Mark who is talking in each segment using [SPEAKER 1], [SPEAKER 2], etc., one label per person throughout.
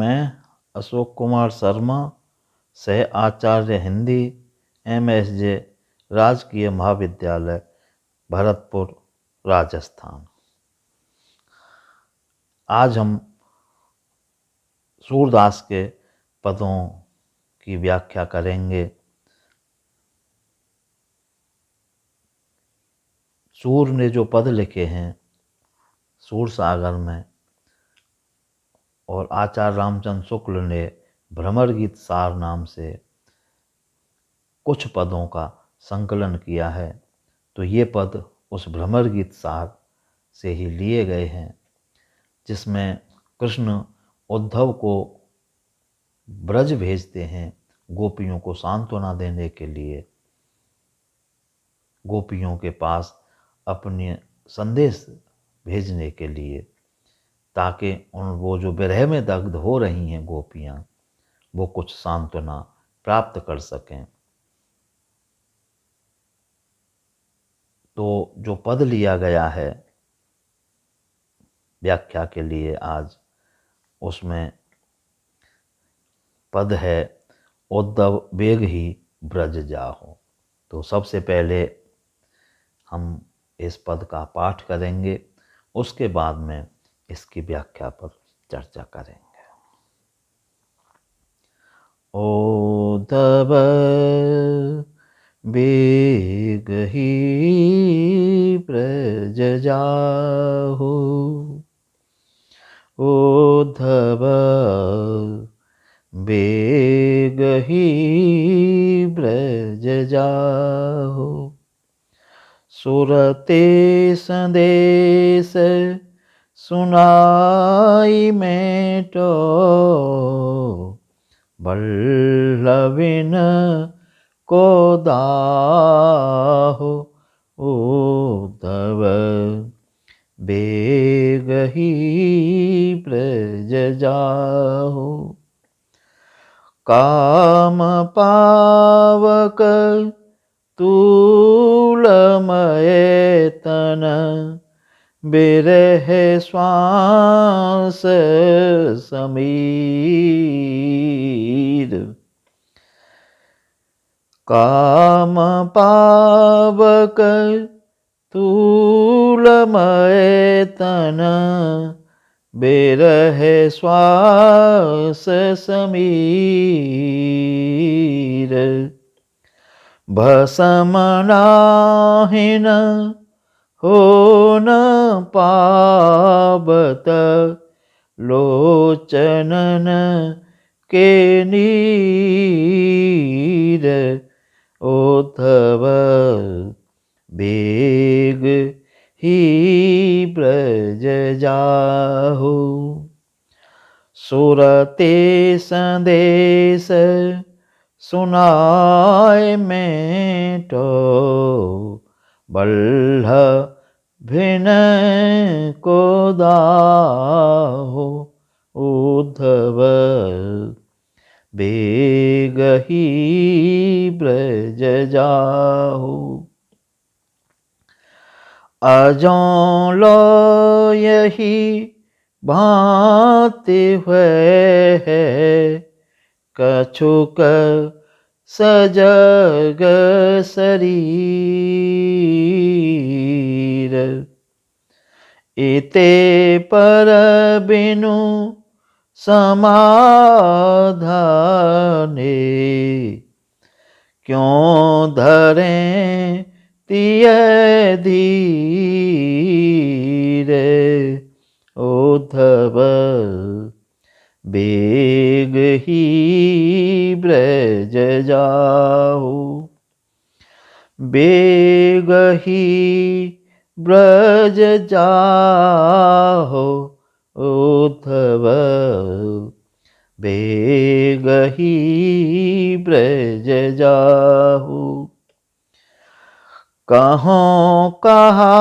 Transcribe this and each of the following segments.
[SPEAKER 1] मैं अशोक कुमार शर्मा, सह आचार्य हिंदी, MSJ, राजकीय महाविद्यालय, भरतपुर, राजस्थान। आज हम सूरदास के पदों की व्याख्या करेंगे। सूर ने जो पद लिखे हैं सूर सागर में, और आचार्य रामचंद्र शुक्ल ने भ्रमर गीत सार नाम से कुछ पदों का संकलन किया है, तो ये पद उस भ्रमर गीत सार से ही लिए गए हैं, जिसमें कृष्ण उद्धव को ब्रज भेजते हैं गोपियों को सांत्वना देने के लिए, गोपियों के पास अपने संदेश भेजने के लिए, ताकि वो जो विरह में दग्ध हो रही हैं गोपियाँ, वो कुछ सांत्वना प्राप्त कर सकें। तो जो पद लिया गया है व्याख्या के लिए आज, उसमें पद है उद्धव बेग ही ब्रज जाहो। तो सबसे पहले हम इस पद का पाठ करेंगे, उसके बाद में इसकी व्याख्या पर चर्चा करेंगे। उद्धव बेग ही ब्रज जाहो, उद्धव बेग ही ब्रज जाहो। सुरते संदेश सुनाई मेटो, बल्लविन को दाहो, उद्धव बेग ही ब्रज जाहो। काम पावक तूलमय तन, बिरह श्वास समीर। काम पावक तूलमय तन, बिरह श्वास समीर। भसम नाहिन हो न पावत, लोचनन के नीर। उद्धव बेग ही ब्रज जाहो। सुरते संदेश सुनाय मेटो, बल्लभिन को दाहो, उद्धव बेग ही ब्रज जाहो। अजों लो यही भांति हुए है, कछुक सजग शरीर। इते पर बिनु समाधाने, क्यों धरें तिय धीर। उद्धव बेग ही ब्रज जाहो। बेग ही ब्रज जाहो, उद्धव बेग ही ब्रज जाहो। कहों कहा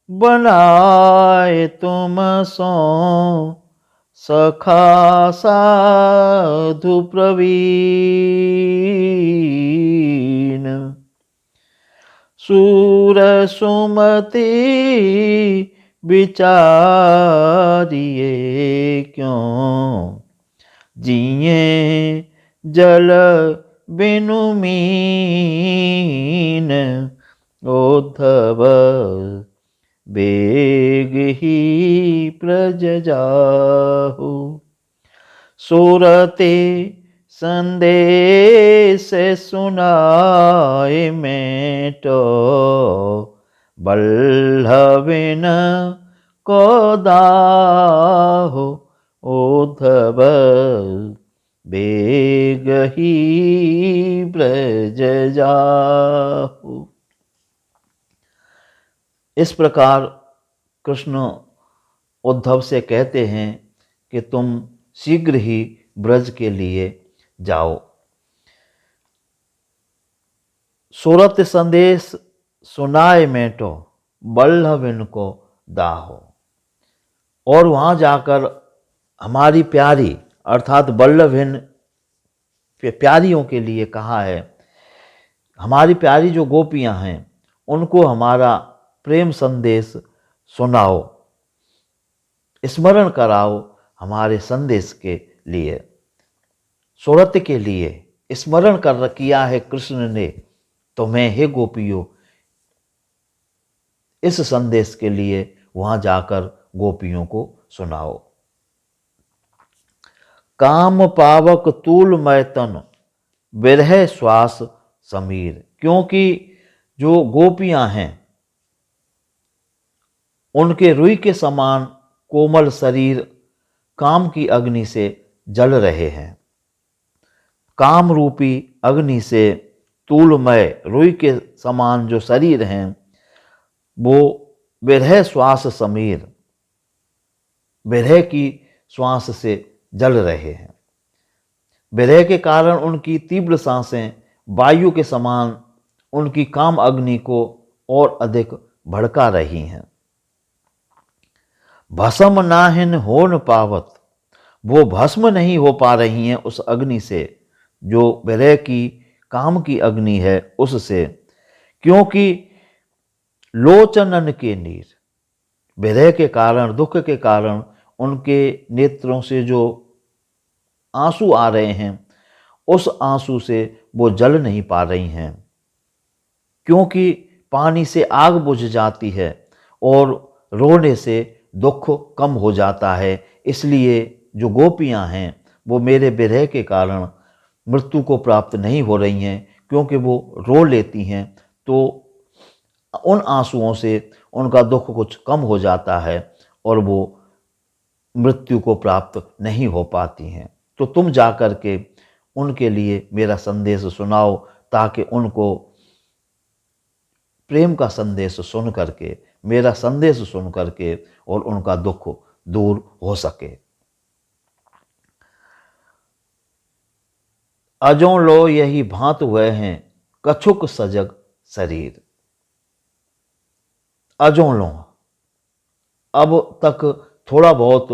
[SPEAKER 1] बनाए तुम सो, सखा साधु प्रवीण। सूर सुमति विचारिए क्यों, जिए जल बिनु मीन, उद्धव बेग ही प्रज जाहु। सुरते संदेश सुनाए मेटो, बल्लभिन को दाहो, उद्धव बेग ही ब्रज जाहु। इस प्रकार कृष्ण उद्धव से कहते हैं कि तुम शीघ्र ही ब्रज के लिए जाओ। सुरत संदेश सुनाए मेटो, बल्लभिन को दाहो। और वहाँ जाकर हमारी प्यारी अर्थात बल्लभिन प्यारियों के लिए कहा है, हमारी प्यारी जो गोपियाँ हैं उनको हमारा प्रेम संदेश सुनाओ, स्मरण कराओ हमारे संदेश के लिए, सुरत के लिए स्मरण कर किया है कृष्ण ने, तो मैं हे गोपियों इस संदेश के लिए वहां जाकर गोपियों को सुनाओ। काम पावक तूल मैतन, बिरह श्वास समीर। क्योंकि जो गोपियां हैं उनके रुई के समान कोमल शरीर काम की अग्नि से जल रहे हैं। काम रूपी अग्नि से तूलमय रुई के समान जो शरीर हैं वो विरह श्वास समीर, विरह की श्वास से जल रहे हैं। विरह के कारण उनकी तीव्र सांसें वायु के समान उनकी काम अग्नि को और अधिक भड़का रही हैं। भस्म नाहिन हो न पावत, वो भस्म नहीं हो पा रही हैं उस अग्नि से, जो विरह की काम की अग्नि है उससे। क्योंकि लोचनन के नीर, विरह के कारण दुख के कारण उनके नेत्रों से जो आंसू आ रहे हैं उस आंसू से वो जल नहीं पा रही हैं। क्योंकि पानी से आग बुझ जाती है और रोने से दुख कम हो जाता है, इसलिए जो गोपियां हैं वो मेरे विरह के कारण मृत्यु को प्राप्त नहीं हो रही हैं। क्योंकि वो रो लेती हैं तो उन आंसुओं से उनका दुख कुछ कम हो जाता है और वो मृत्यु को प्राप्त नहीं हो पाती हैं। तो तुम जाकर के उनके लिए मेरा संदेश सुनाओ, ताकि उनको प्रेम का संदेश सुन करके, मेरा संदेश सुन करके और उनका दुख दूर हो सके। अजों लो यही भांत हुए हैं, कछुक सजग शरीर। अजों लो, अब तक थोड़ा बहुत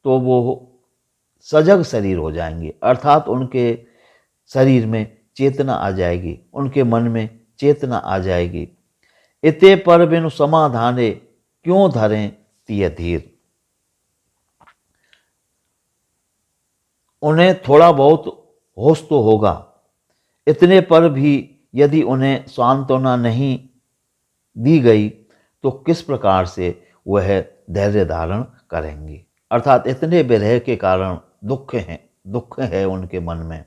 [SPEAKER 1] तो वो सजग शरीर हो जाएंगे, अर्थात उनके शरीर में चेतना आ जाएगी, उनके मन में चेतना आ जाएगी। इते पर बिनु समाधाने, क्यों धरें तिय धीर। उन्हें थोड़ा बहुत होश तो होगा, इतने पर भी यदि उन्हें सांत्वना नहीं दी गई तो किस प्रकार से वह धैर्य धारण करेंगी। अर्थात इतने विरह के कारण दुख है उनके मन में,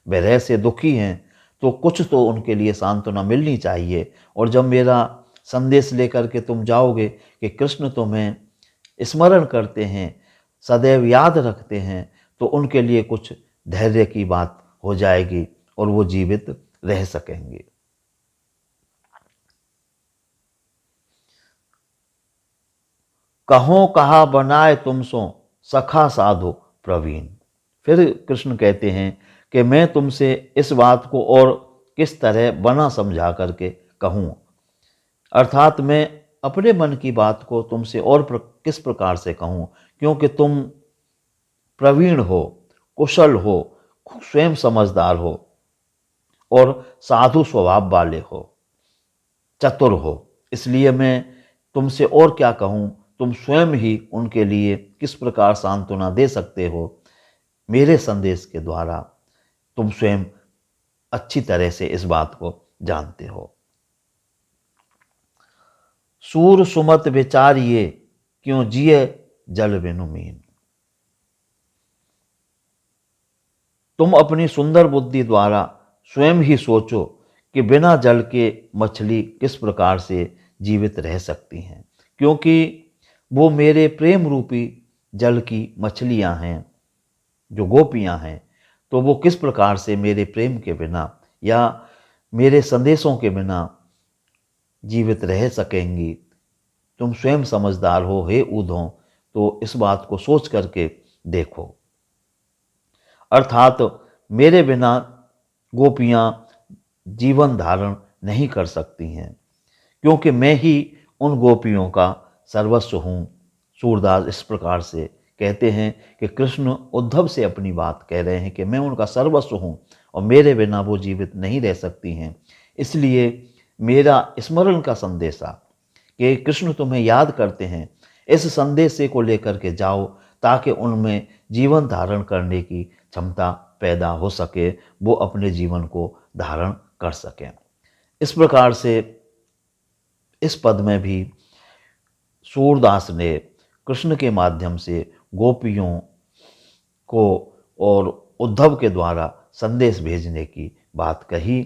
[SPEAKER 1] विरह से दुखी हैं, तो कुछ तो उनके लिए सांत्वना मिलनी चाहिए। और जब मेरा संदेश लेकर के तुम जाओगे कि कृष्ण तुम्हें स्मरण करते हैं, सदैव याद रखते हैं, तो उनके लिए कुछ धैर्य की बात हो जाएगी और वो जीवित रह सकेंगे। कहो कहा बनाए तुम सो, सखा साधु प्रवीण। फिर कृष्ण कहते हैं कि मैं तुमसे इस बात को और किस तरह बना समझा करके कहूँ, अर्थात मैं अपने मन की बात को तुमसे और किस प्रकार से कहूँ, क्योंकि तुम प्रवीण हो, कुशल हो, स्वयं समझदार हो और साधु स्वभाव वाले हो, चतुर हो। इसलिए मैं तुमसे और क्या कहूँ, तुम स्वयं ही उनके लिए किस प्रकार सांत्वना दे सकते हो, मेरे संदेश के द्वारा तुम स्वयं अच्छी तरह से इस बात को जानते हो। सूर सुमत विचारिए, क्यों जिए जल बिनु मीन। तुम अपनी सुंदर बुद्धि द्वारा स्वयं ही सोचो कि बिना जल के मछली किस प्रकार से जीवित रह सकती हैं, क्योंकि वो मेरे प्रेम रूपी जल की मछलियां हैं, जो गोपियां हैं। तो वो किस प्रकार से मेरे प्रेम के बिना या मेरे संदेशों के बिना जीवित रह सकेंगी। तुम स्वयं समझदार हो हे ऊधों, तो इस बात को सोच करके देखो। अर्थात मेरे बिना गोपियां जीवन धारण नहीं कर सकती हैं, क्योंकि मैं ही उन गोपियों का सर्वस्व हूँ। सूरदास इस प्रकार से कहते हैं कि कृष्ण उद्धव से अपनी बात कह रहे हैं कि मैं उनका सर्वस्व हूँ और मेरे बिना वो जीवित नहीं रह सकती हैं। इसलिए मेरा स्मरण का संदेशा कि कृष्ण तुम्हें याद करते हैं, इस संदेशे को लेकर के जाओ, ताकि उनमें जीवन धारण करने की क्षमता पैदा हो सके, वो अपने जीवन को धारण कर सकें। इस प्रकार से इस पद में भी सूरदास ने कृष्ण के माध्यम से गोपियों को और उद्धव के द्वारा संदेश भेजने की बात कही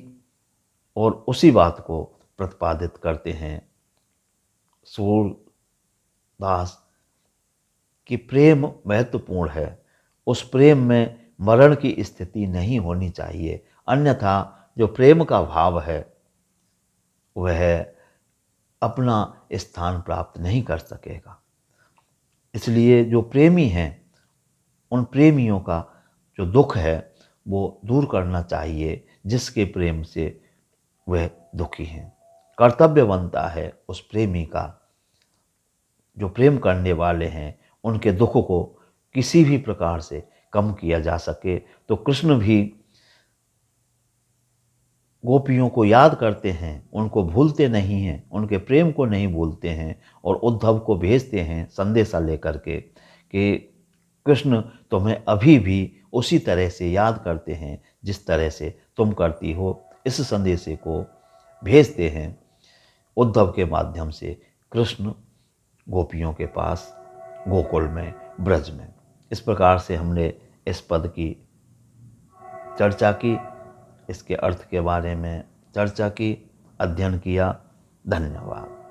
[SPEAKER 1] और उसी बात को प्रतिपादित करते हैं सूरदास कि प्रेम महत्वपूर्ण है। उस प्रेम में मरण की स्थिति नहीं होनी चाहिए, अन्यथा जो प्रेम का भाव है वह अपना स्थान प्राप्त नहीं कर सकेगा। इसलिए जो प्रेमी हैं, उन प्रेमियों का जो दुख है वो दूर करना चाहिए, जिसके प्रेम से वह दुखी हैं। कर्तव्य बनता है उस प्रेमी का, जो प्रेम करने वाले हैं, उनके दुख को किसी भी प्रकार से कम किया जा सके। तो कृष्ण भी गोपियों को याद करते हैं, उनको भूलते नहीं हैं, उनके प्रेम को नहीं भूलते हैं और उद्धव को भेजते हैं संदेशा लेकर के कि कृष्ण तुम्हें अभी भी उसी तरह से याद करते हैं जिस तरह से तुम करती हो। इस संदेशे को भेजते हैं उद्धव के माध्यम से कृष्ण गोपियों के पास गोकुल में, ब्रज में। इस प्रकार से हमने इस पद की चर्चा की, इसके अर्थ के बारे में चर्चा की, अध्ययन किया। धन्यवाद।